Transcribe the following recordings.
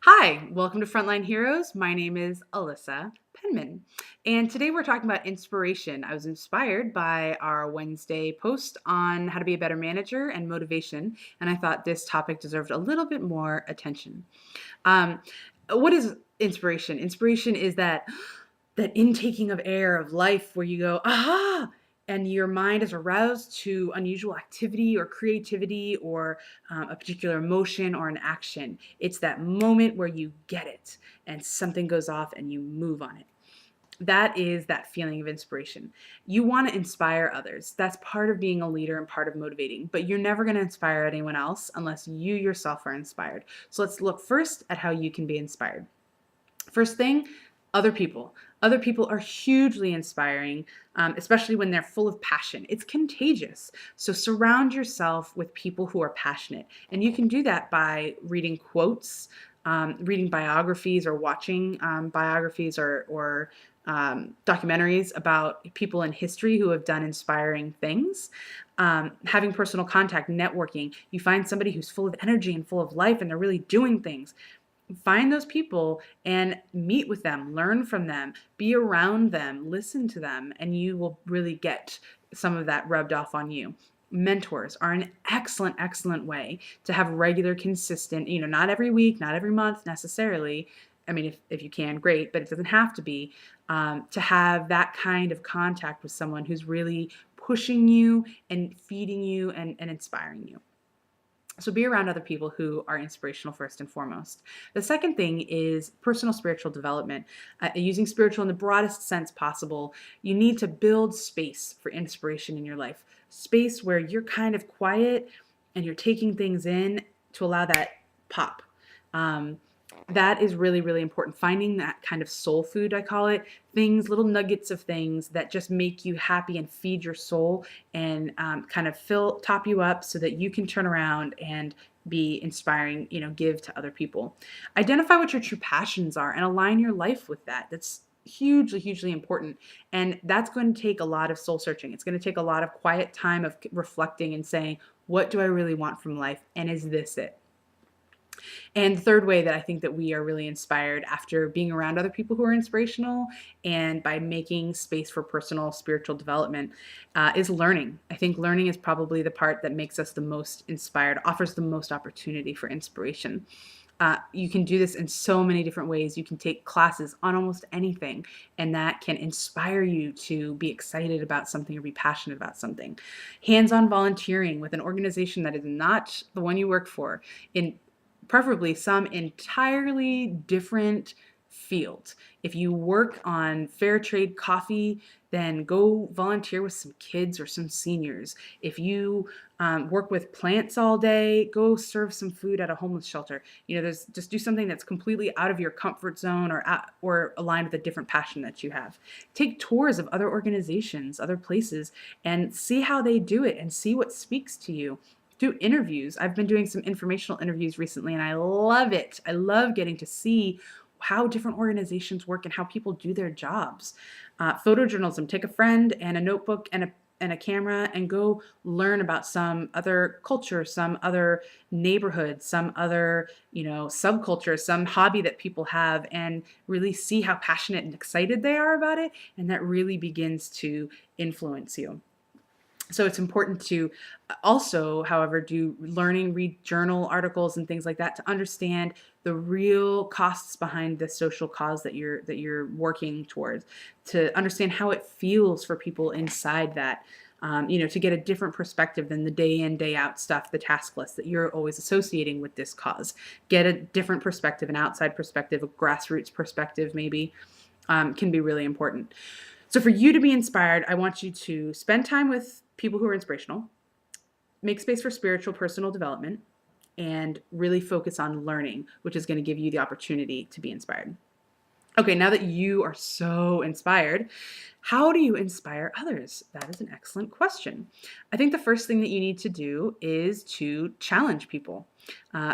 Hi, welcome to Frontline Heroes. My name is Alyssa Penman, and today we're talking about inspiration. I was inspired by our Wednesday post on how to be a better manager and motivation, and I thought this topic deserved a little bit more attention. Um, what is inspiration? Inspiration is that intaking of air of life where you go, aha, and your mind is aroused to unusual activity or creativity or a particular emotion or an action. It's that moment where you get it and something goes off and you move on it. That is that feeling of inspiration. You want to inspire others. That's part of being a leader and part of motivating, but you're never going to inspire anyone else unless you yourself are inspired. So let's look first at how you can be inspired. First thing, other people. Other people are hugely inspiring, especially when they're full of passion. It's contagious. So surround yourself with people who are passionate. And you can do that by reading quotes, reading biographies, or watching biographies or documentaries about people in history who have done inspiring things. Having personal contact, networking. You find somebody who's full of energy and full of life and they're really doing things. Find those people and meet with them, learn from them, be around them, listen to them, and you will really get some of that rubbed off on you. Mentors are an excellent, excellent way to have regular, consistent, not every week, not every month necessarily. I mean, if you can, great, but it doesn't have to be, to have that kind of contact with someone who's really pushing you and feeding you and inspiring you. So be around other people who are inspirational first and foremost. The second thing is personal spiritual development. Using spiritual in the broadest sense possible, you need to build space for inspiration in your life. Space where you're kind of quiet and you're taking things in to allow that pop. That is really, really important. Finding that kind of soul food, I call it, things, little nuggets of things that just make you happy and feed your soul and kind of top you up so that you can turn around and be inspiring, give to other people. Identify what your true passions are and align your life with that. That's hugely, hugely important. And that's going to take a lot of soul searching. It's going to take a lot of quiet time of reflecting and saying, what do I really want from life? And is this it? And the third way that I think that we are really inspired after being around other people who are inspirational and by making space for personal spiritual development is learning. I think learning is probably the part that makes us the most inspired, offers the most opportunity for inspiration. You can do this in so many different ways. You can take classes on almost anything, and that can inspire you to be excited about something or be passionate about something. Hands-on volunteering with an organization that is not the one you work for, in preferably some entirely different field. If you work on fair trade coffee, then go volunteer with some kids or some seniors. If you work with plants all day, go serve some food at a homeless shelter. There's just do something that's completely out of your comfort zone or aligned with a different passion that you have. Take tours of other organizations, other places, and see how they do it and see what speaks to you. Do interviews. I've been doing some informational interviews recently and I love it. I love getting to see how different organizations work and how people do their jobs. Photojournalism. Take a friend and a notebook and a camera and go learn about some other culture, some other neighborhood, some other, subculture, some hobby that people have, and really see how passionate and excited they are about it. And that really begins to influence you. So it's important to also, however, read journal articles and things like that to understand the real costs behind the social cause that you're working towards, to understand how it feels for people inside that. To get a different perspective than the day in, day out stuff, the task list that you're always associating with this cause. Get a different perspective, an outside perspective, a grassroots perspective maybe, can be really important. So for you to be inspired, I want you to spend time with people who are inspirational, make space for spiritual personal development, and really focus on learning, which is going to give you the opportunity to be inspired. Okay, now that you are so inspired, how do you inspire others? That is an excellent question. I think the first thing that you need to do is to challenge people.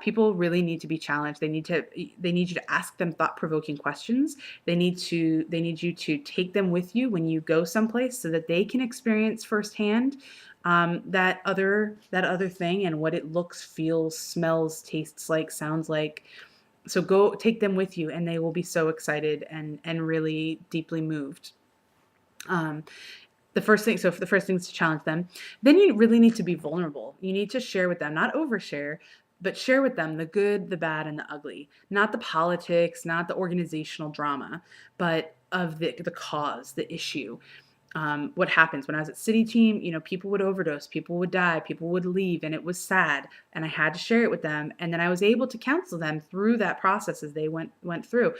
People really need to be challenged. They need you to ask them thought-provoking questions. They need you to take them with you when you go someplace so that they can experience firsthand that other thing and what it looks, feels, smells, tastes like, sounds like. So go take them with you, and they will be so excited and really deeply moved. Um, the first thing is to challenge them. Then you really need to be vulnerable. You need to share with them, not overshare, but share with them the good, the bad, and the ugly. Not the politics, not the organizational drama, but of the cause, the issue. What happens when I was at City Team, people would overdose, people would die, people would leave, and it was sad. And I had to share it with them. And then I was able to counsel them through that process as they went through.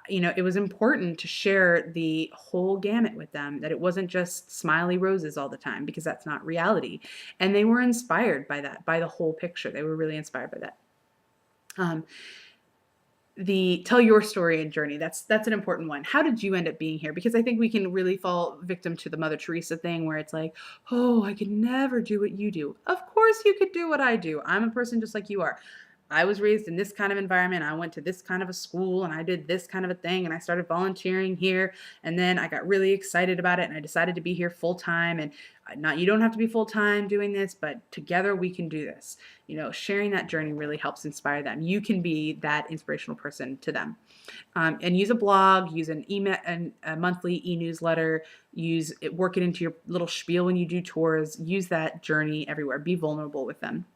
It was important to share the whole gamut with them, that it wasn't just smiley roses all the time, because that's not reality. And they were inspired by that, by the whole picture. They were really inspired by that. Um, the tell your story and journey, that's an important one. How did you end up being here? Because I think we can really fall victim to the Mother Teresa thing, where it's like, oh, I could never do what you do. Of course you could do what I do. I'm a person just like you are. I was raised in this kind of environment. I went to this kind of a school, and I did this kind of a thing, and I started volunteering here, and then I got really excited about it, and I decided to be here full time. And not, you don't have to be full time doing this, but together we can do this. Sharing that journey really helps inspire them. You can be that inspirational person to them. And use a blog, use an email, and a monthly e-newsletter, work it into your little spiel when you do tours. Use that journey everywhere. Be vulnerable with them.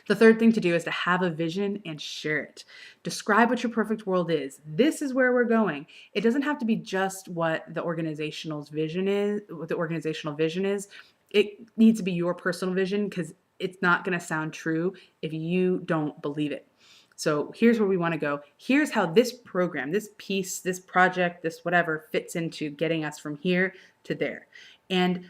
The third thing to do is to have a vision and share it. Describe what your perfect world is. This is where we're going. It doesn't have to be just what the organizational vision is. It needs to be your personal vision, because it's not going to sound true if you don't believe it. So here's where we want to go. Here's how this program, this piece, this project, this whatever fits into getting us from here to there. And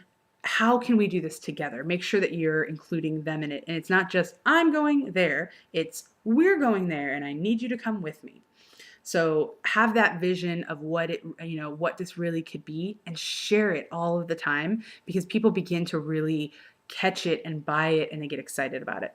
how can we do this together? Make sure that you're including them in it. And it's not just, I'm going there. It's, we're going there, and I need you to come with me. So have that vision of what this really could be, and share it all of the time, because people begin to really catch it and buy it, and they get excited about it.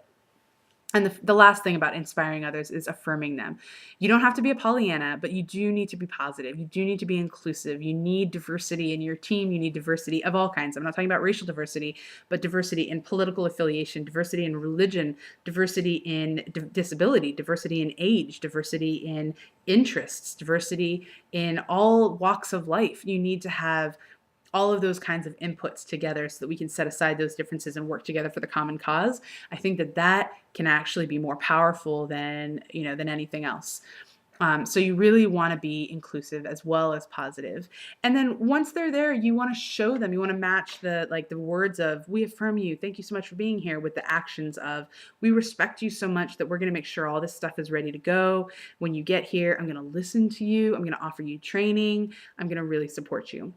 And the last thing about inspiring others is affirming them. You don't have to be a Pollyanna, but you do need to be positive. You do need to be inclusive. You need diversity in your team. You need diversity of all kinds. I'm not talking about racial diversity, but diversity in political affiliation, diversity in religion, diversity in disability, diversity in age, diversity in interests, diversity in all walks of life. You need to have all of those kinds of inputs together so that we can set aside those differences and work together for the common cause. I think that can actually be more powerful than anything else. So you really want to be inclusive as well as positive. And then once they're there, you want to show them, you want to match the words of, we affirm you, thank you so much for being here, with the actions of, we respect you so much that we're going to make sure all this stuff is ready to go. When you get here, I'm going to listen to you. I'm going to offer you training. I'm going to really support you.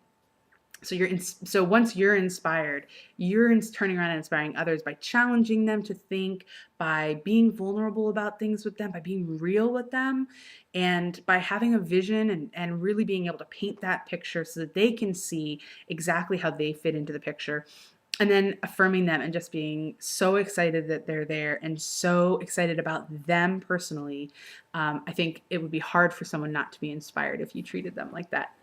So once you're inspired, you're turning around and inspiring others by challenging them to think, by being vulnerable about things with them, by being real with them, and by having a vision and really being able to paint that picture so that they can see exactly how they fit into the picture. And then affirming them and just being so excited that they're there and so excited about them personally. I think it would be hard for someone not to be inspired if you treated them like that.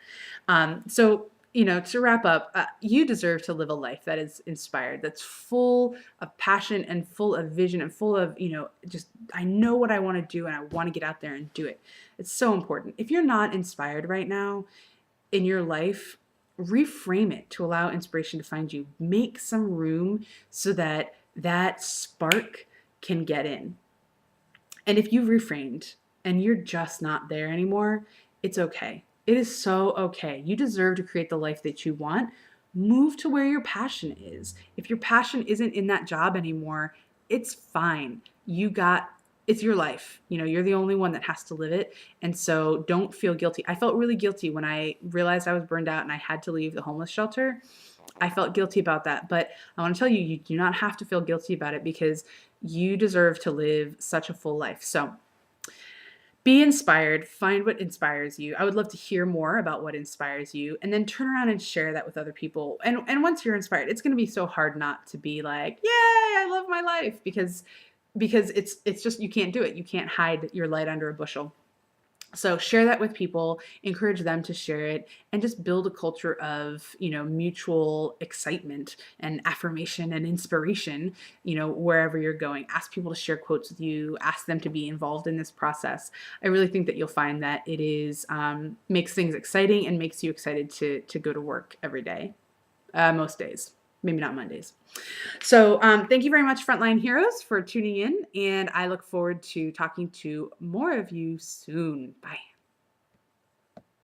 To wrap up, you deserve to live a life that is inspired, that's full of passion and full of vision and full of, just, I know what I want to do and I want to get out there and do it. It's so important. If you're not inspired right now in your life, reframe it to allow inspiration to find you. Make some room so that that spark can get in. And if you've reframed and you're just not there anymore, it's okay. It is so okay. You deserve to create the life that you want. Move to where your passion is. If your passion isn't in that job anymore, it's fine. It's your life. You're the only one that has to live it. And so don't feel guilty. I felt really guilty when I realized I was burned out and I had to leave the homeless shelter. I felt guilty about that. But I want to tell you, you do not have to feel guilty about it, because you deserve to live such a full life. So be inspired, find what inspires you. I would love to hear more about what inspires you, and then turn around and share that with other people. And once you're inspired, it's going to be so hard not to be like, yay, I love my life, because it's just, you can't do it. You can't hide your light under a bushel. So share that with people, encourage them to share it, and just build a culture of, mutual excitement and affirmation and inspiration, wherever you're going. Ask people to share quotes with you, ask them to be involved in this process. I really think that you'll find that it is makes things exciting and makes you excited to go to work every day, most days. Maybe not Mondays. So thank you very much, Frontline Heroes, for tuning in. And I look forward to talking to more of you soon. Bye.